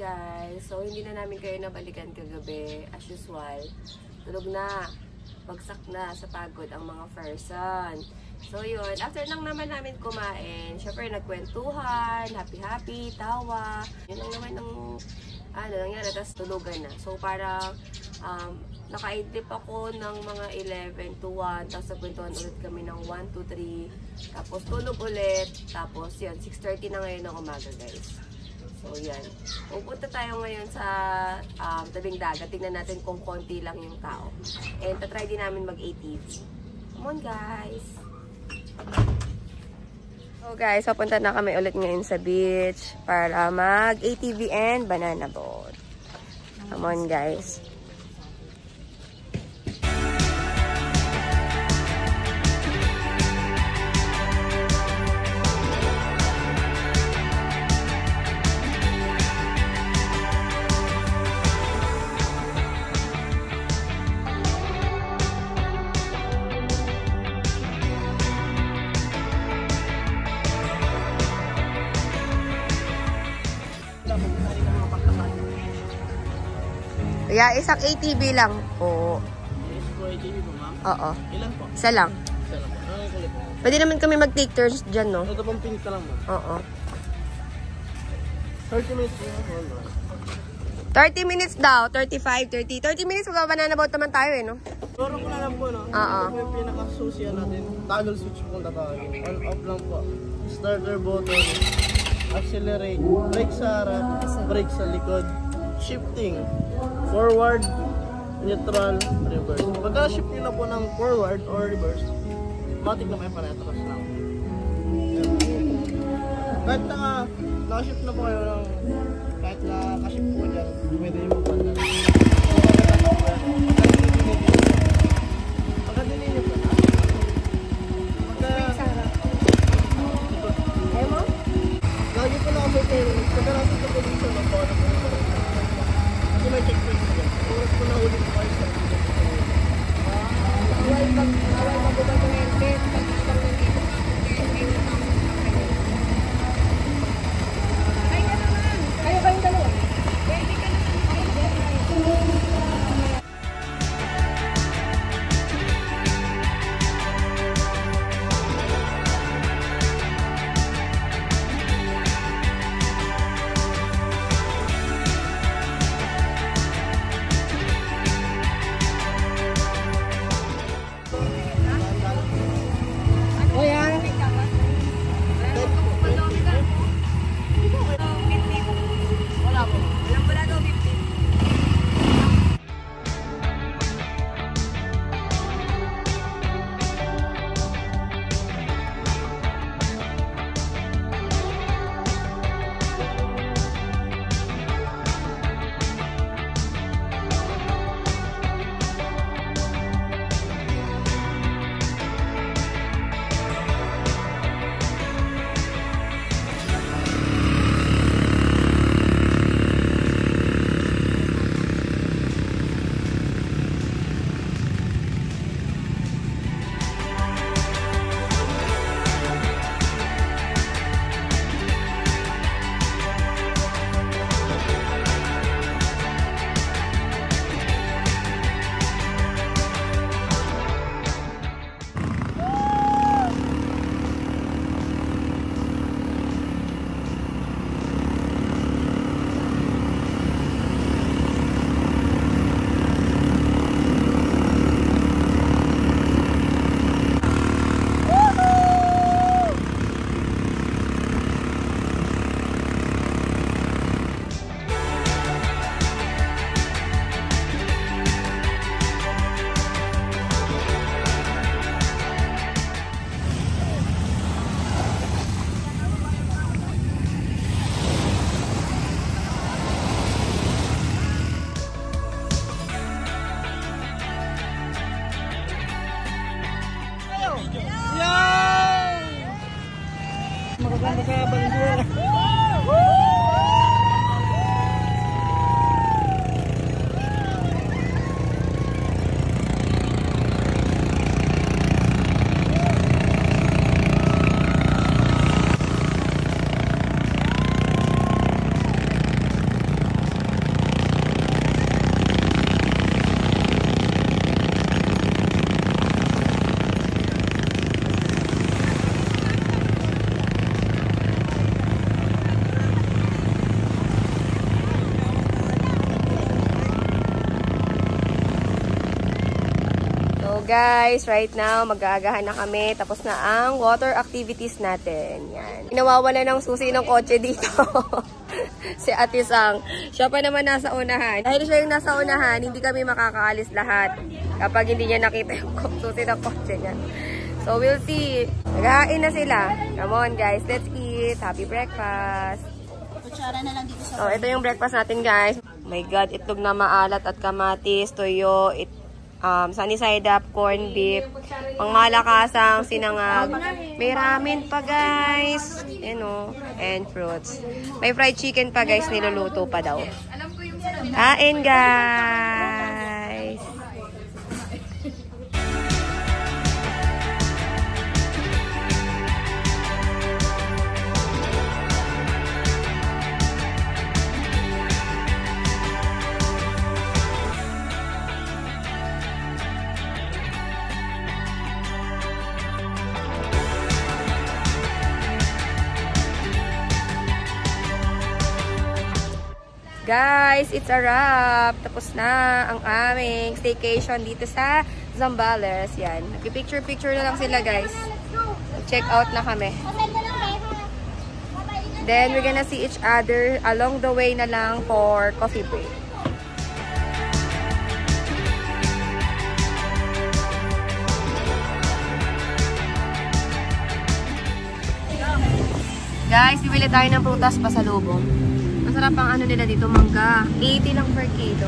guys. So, hindi na namin kayo nabalikan kagabi. As usual, tulog na. Bagsak na sa pagod ang mga person. So, yun. After lang naman namin kumain, syempre nagkwentuhan, happy-happy, tawa. Yun lang naman ang nangyari. Tapos tulugan na. So, parang nakaidlip ako ng mga 11 to 1. Tapos nagkwentuhan ulit kami ng 1 to 3. Tapos tulog ulit. Tapos yun, 6:30 na ngayon ng umaga, guys. So, yan. Pupunta tayo ngayon sa tabing dagat. Tingnan natin kung konti lang yung tao. And tatry din namin mag-ATV. Come on, guys! So, guys, papunta na kami ulit ngayon sa beach para mag-ATV and banana boat. Come on, guys! Yeah, isang ATV lang po. ATV po, ma'am? Oo. Ilan po? Isa lang. Isa lang po. Ano kulit po? Pwede naman kami mag-take turns dyan, no? Ito pang pink ka lang, ma'am. Oo. 30 minutes po. 30 minutes daw. 35, 30. 30 minutes, mag-banana boat naman tayo, eh, no? Loro ko na lang po, no? Oo. Ito po yung pinaka-susian natin. Toggle switch po kung tatawagin. On, off lang po. Starter button. Accelerate. Brake sa harap. Brake sa likod. Shifting. Forward, neutral, reverse. Pagka-shift nyo na po ng forward or reverse, matik na may panetras lang. Kahit naka-shift na po kayo ng, kahit naka-shift po dyan, pwede yung magpandal. Pagka-delay nyo po na. Lagi po naka-maintain. Pagka-nasa po dito na po, kasi may checkpoint na dyan. Oras po na ulit po kayo sa Awal mag-ubay ng helmet. Pag-ibang ng dito. Ay, ka naman. Kayo kayong dalawa. guys, right now, mag-aagahan na kami. Tapos na ang water activities natin. Yan. Nawawala ng susi ng kotse dito. Si Ate Sang. Siya pa naman nasa unahan. Dahil siya yung nasa unahan, hindi kami makakaalis lahat kapag hindi niya nakita yung susi ng kotse niya. So, we'll see. Naghahain na sila. Come on, guys. Let's eat. Happy breakfast. Kutsara na lang dito sa... So, ito yung breakfast natin, guys. Oh my God, itlog na maalat at kamatis, toyo, sunny side up, corn beef, pangmalakasang sinangag. May ramen pa, guys. And fruits. May fried chicken pa, guys. Niluluto pa daw. Kain, guys. Guys, it's a wrap. Tapos na ang aming staycation dito sa Zambales. Yan. Nagpipicture-picture na lang sila, guys. Check out na kami. Then, we're gonna see each other along the way na lang for coffee break. Guys, bibili tayo ng prutas pasalubong. Masarap ang ano nila dito, mangga. 80 lang per kilo.